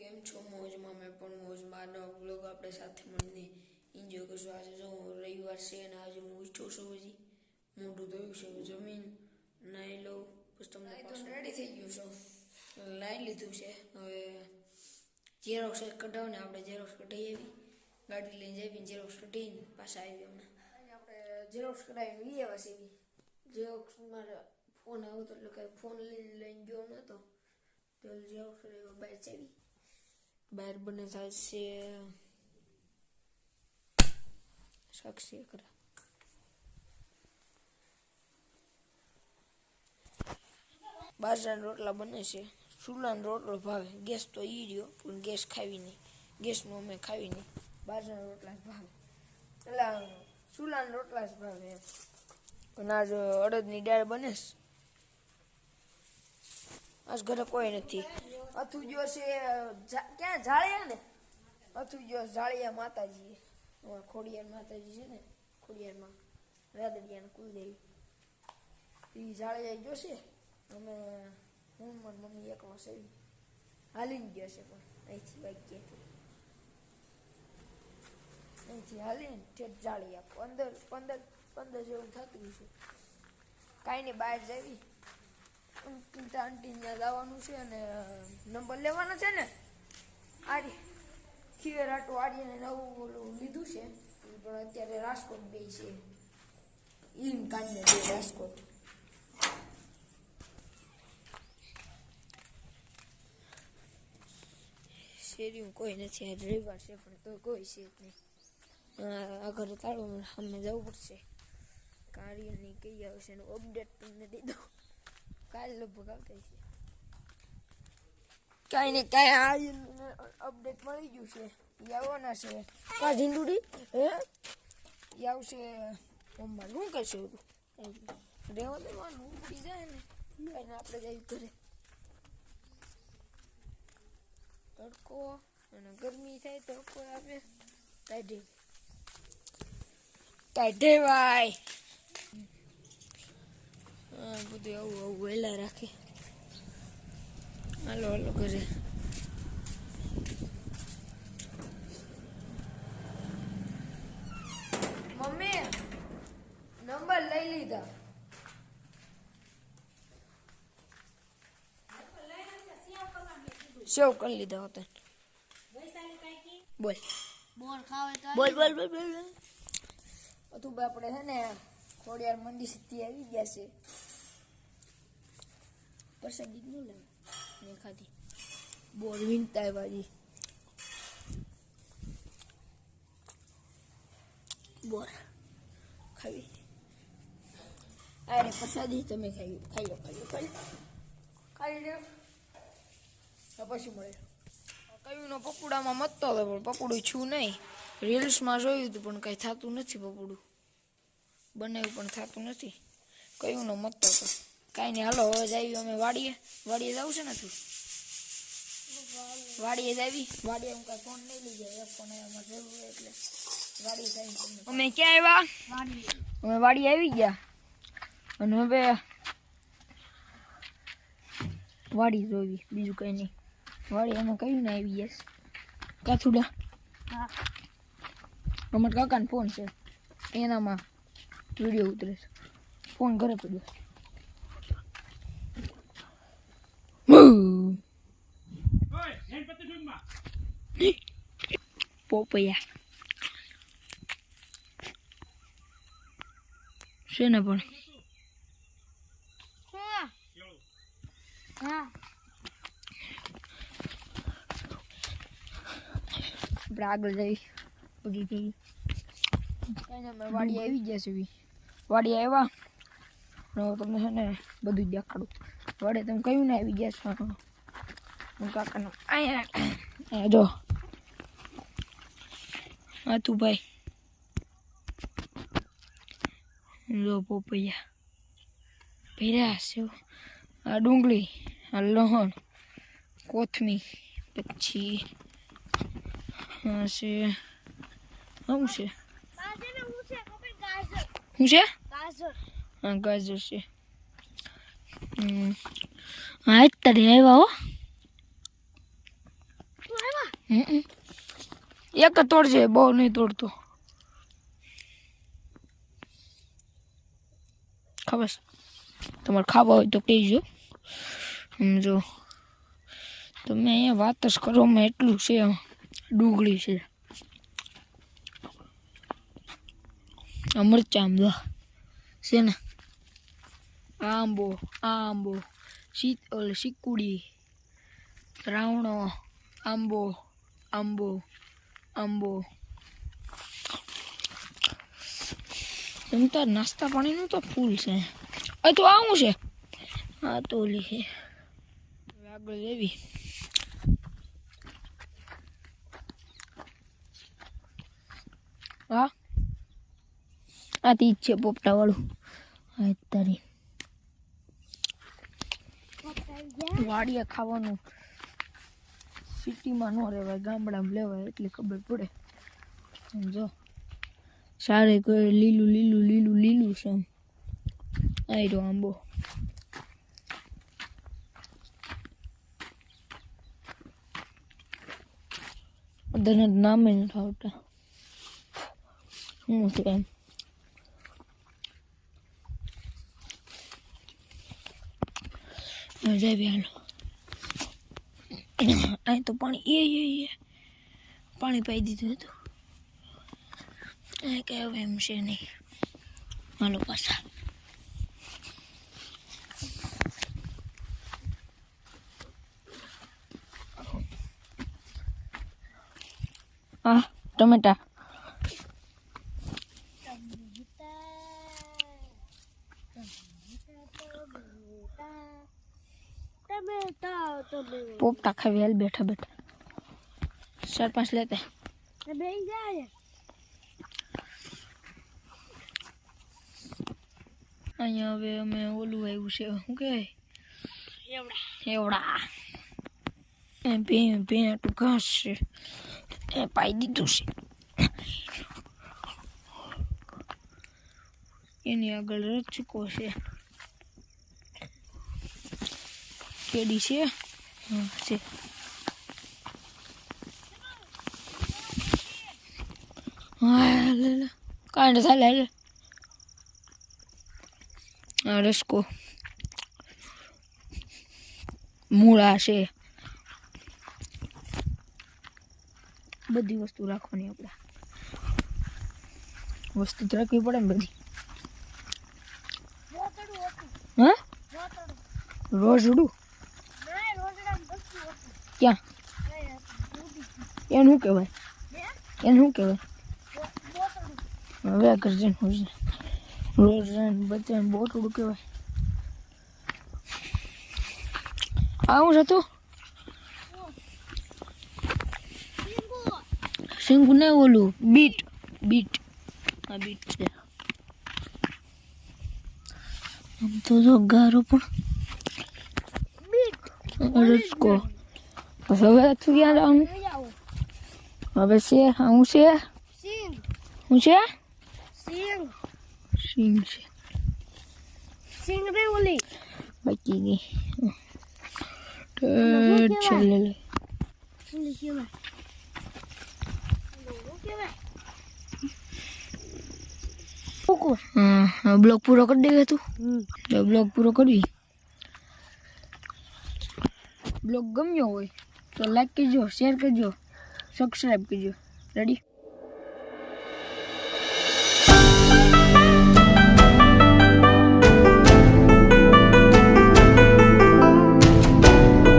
કેમ છો? મોજમાં મેં પણ મોજમાં. નવો બ્લોગ આપણે સાથે મળીને એન્જોય કરશું. આજે જો રવિવાર છે અને આજે હું ઉઠ્યો છું, હજી મોઢું ધોયું છે, જમીન નાહી લઉં પછી તમને રેડી થઈ ગયું છું, નાહી લીધું છે. હવે ઝેરોક્સ કઢાવ ને આપણે ઝેરોક્સ કઢાવી આવી, ગાડી લઈને જઈને ઝેરોક્સ કઢાવીને પાછા આવી. હમણાં આપણે ઝેરોક્સ કઢાવીને લઈ આવ્યા છે. એવી ઝેરોક્સ મારા ફોન આવ્યો હતો એટલે કાંઈ ફોન લઈને ગયો નહોતો. તો ઝેરોક્સ કઢાવી બહાર ચાવી બહાર બને થાય છે સાક્ષી કરા બાજરાના રોટલા બને છે. ચૂલાનો રોટલો ભાવે, ગેસ તો ઈ રહ્યો પણ ગેસ ખાવી નહીં, ગેસનું અમે ખાવી નહીં, બાજરાના રોટલા જ ભાવે. એટલે ચૂલાના રોટલા જ ભાવે એમ. પણ આજ અડદની દાળ બને છે. આજ ઘરે કોઈ નથી. અથુ જો છે ક્યાં જાળિયા ને અથુ જો જાળિયા માતાજી ખોડિયાર માતાજી છે ને, ખોડિયારમાં રાદડિયાના કુલદેવી એ જાળિયા જોશે. અમે હું મારી મમ્મી એકલો છે હાલીને ગયો છે, પણ અહીંથી વાગ્યાથી અહીંથી હાલીને ઠેઠ જાળિયા 15 જેવું થતું છે. કાંઈ નહીં, બહાર જાવી આંટી ત્યાં જવાનું છે અને નંબર લેવાનો છે ને. આરી ખીર આટું આરીને નવું ઓલું લીધું છે, પણ અત્યારે રાજકોટ બે છે. ઈમ કાઢને બે રાજકોટ. શેરીમાં કોઈ નથી, આજ રવિવાર છે પણ તો કોઈ છે જ નહીં. આ ઘરે તાળું અમને જવું પડશે. કાર્યની કઈ આવશે એનું અપડેટ તમને દીધો કાલે લગભગ આવતા છે. કાંઈ ને કાંઈ આ અપડેટ મળી ગયું છે. એ આવવાના છે. કા ઝીંડુડી હે એ આવશે સોમવાર. શું કરશે હતું રહેવા દેવાનું, ઉપડી જાય ને કાંઈ આપણે જઈ ઘરે. તડકો અને ગરમી થાય, તડકો આપે કાઢે ભાઈ. હા, બધું આવું વહેલા રાખે. હાલો હાલો ઘરે. મમ્મી નંબર લઈ લીધા. સેવ કરી લીધા હતા. બોલ બોલ બોલ બોલ બોલ બોલ. હતું આપણે છે ને ખોડિયાર મંડી સુધી આવી ગયા છે. પ્રસાદી ન લે મેં ખાધી. બોર વીણતા વાળી બોર ખાવી. અરે પ્રસાદી તમે ખાઈ લો પછી મળે. કયુંનો પપુડામાં મતતો હતો પણ પપુડું છું નહીં. રીલ્સમાં જોયું હતું પણ કંઈ થતું નથી. પપુડું બનાવ્યું પણ થતું નથી. કયુંનો મતતો હતો. કાંઈ નહીં, હાલો હવે જાવી અમે વાડીએ જવું છે ને. તું વાડીએ જાવી. વાડીએ હું કાંઈ ફોન નહીં લઈ જાય, એક ફોન અમારે જરૂર હોય એટલે વાડીએ જઈને. અમે ક્યાં આવ્યા? અમે વાડીએ આવી ગયા અને હવે વાડી જોવી, બીજું કંઈ નહીં. વાડી અમે કયું ને આવી ગયા કાથુડા. હા, અમારા કાકાનો ફોન છે, એનામાં વિડીયો ઉતરે છે. ફોન ઘરે પડ્યો. પોપૈયા છે ને પણ આપણે આગળ જઈ બધું જોયું. કઈ અમે વાડી આવી ગયા છે. વાડી આવ્યા તમને છે ને બધું દેખાડું. વાડે તમે કયું ને આવી ગયા છો કાકાનું. અહીંયા જો હા તું ભાઈ જો પોપૈયા ભેરા છે. આ ડુંગળી, આ લસણ, કોથમી, પછી હા છે શું છે? શું છે? હા ગાજર છે. હા અત્યારે આવ્યા હો. એક જ તોડજે, બહુ નહીં તોડતો. ખબર તમારે ખાવા હોય તો કહેજો. સમજો તમે અહીંયા વાત જ કરવામાં એટલું છે. ડુંગળી છે, મરચાં આંબા છે ને, આંબો શીકુડી, રાવણો, આંબો એમ તો નાસ્તા પાણીનું તો ફૂલ છે. તો આવું છે, હા તો ઓલી છે. આગળ જેવી હા આ તીજ છે પોપટા વાળું. હા તારી વાડીએ ખાવાનું સિટીમાં ન રહેવાય, ગામડામાં લેવાય એટલે ખબર પડે. સમજો સારે કોઈ લીલું છે. આઈ રહ્યો આંબો. બધાને નામે નથી આવતા. શું છે એમ જાય હાલો. અહીં તો પાણી પાણી પાઈ દીધું હતું. કઈ હવે એમ છે નહીં. હાલો પાછા. હા ટમેટા પોપટા ખાવી હાલ બેઠા 4-5 લેતા અહીંયા. હવે અમે ઓલું આવ્યું છે, શું કહેવાય, એવડા ભેંટું ઘાસ છે એ પાઈ દીધું છે. એની આગળ રચકો છે, કેડી છે. છે કાંઈ ચાલે. રસકો મૂળા છે, બધી વસ્તુ રાખવાની. આપણે વસ્તુ તો રાખવી પડે ને બધી. હા રોજડું ક્યાં? એનું શું કહેવાય? હવે કરજે રોજ બચ્ચાને બોટડું કહેવાય. આવું છે તું શીંગુ ને ઓલું બીટ. આ બીટ છે. આમ તો જો ગારો પણ રસકો. બસ હવે તું ક્યાં જવાનું? હવે છે હું છે શું છે? સિંગ છે. બાકી ગઈ બ્લોગ પૂરો કરી દેવે તું. બ્લોગ પૂરો કરવી. બ્લોગ ગમ્યો હોય તો લાઈક કરજો, શેર કરજો, સબસ્ક્રાઈબ કરજો. રેડી?